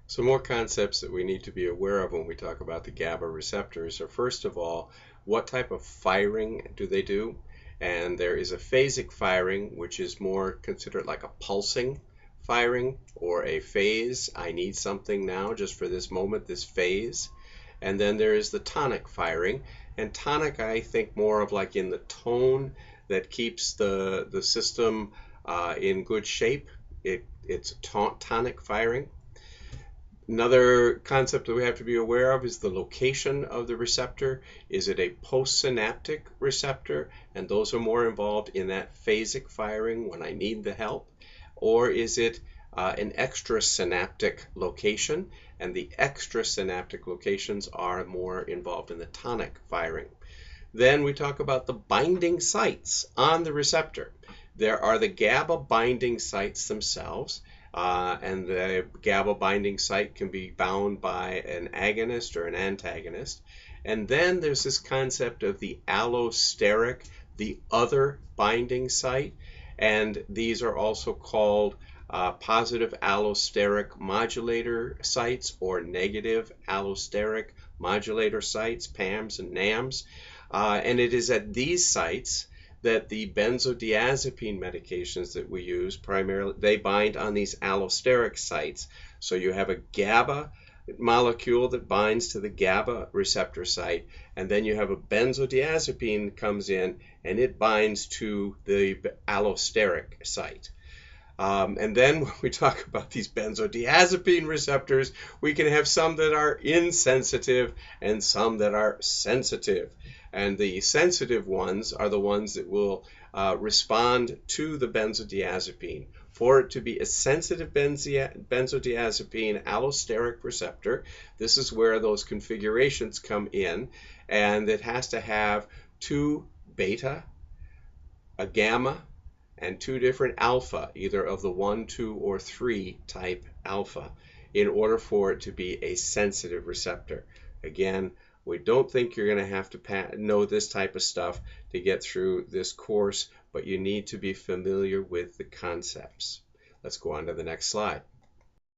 Some more concepts that we need to be aware of when we talk about the GABA receptors are, first of all, what type of firing do they do? And there is a phasic firing, which is more considered like a pulsing firing or a phase. I need something now just for this moment, this phase. And then there is the tonic firing. And tonic, I think more of like in the tone that keeps the system in good shape. It's tonic firing. Another concept that we have to be aware of is the location of the receptor. Is it a postsynaptic receptor? And those are more involved in that phasic firing when I need the help. Or is it an extrasynaptic location? And the extrasynaptic locations are more involved in the tonic firing. Then we talk about the binding sites on the receptor. There are the GABA binding sites themselves. And the GABA binding site can be bound by an agonist or an antagonist. And then there's this concept of the allosteric, the other binding site. And these are also called positive allosteric modulator sites or negative allosteric modulator sites, PAMs and NAMs. And it is at these sites that the benzodiazepine medications that we use primarily, they bind on these allosteric sites. So you have a GABA molecule that binds to the GABA receptor site, and then you have a benzodiazepine that comes in and it binds to the allosteric site. And then when we talk about these benzodiazepine receptors, we can have some that are insensitive and some that are sensitive. And the sensitive ones are the ones that will respond to the benzodiazepine. For it to be a sensitive benzodiazepine allosteric receptor, this is where those configurations come in, and it has to have 2 beta, a gamma, and 2 different alpha, either of the 1, 2, or 3 type alpha, in order for it to be a sensitive receptor. Again, we don't think you're going to have to know this type of stuff to get through this course, but you need to be familiar with the concepts. Let's go on to the next slide.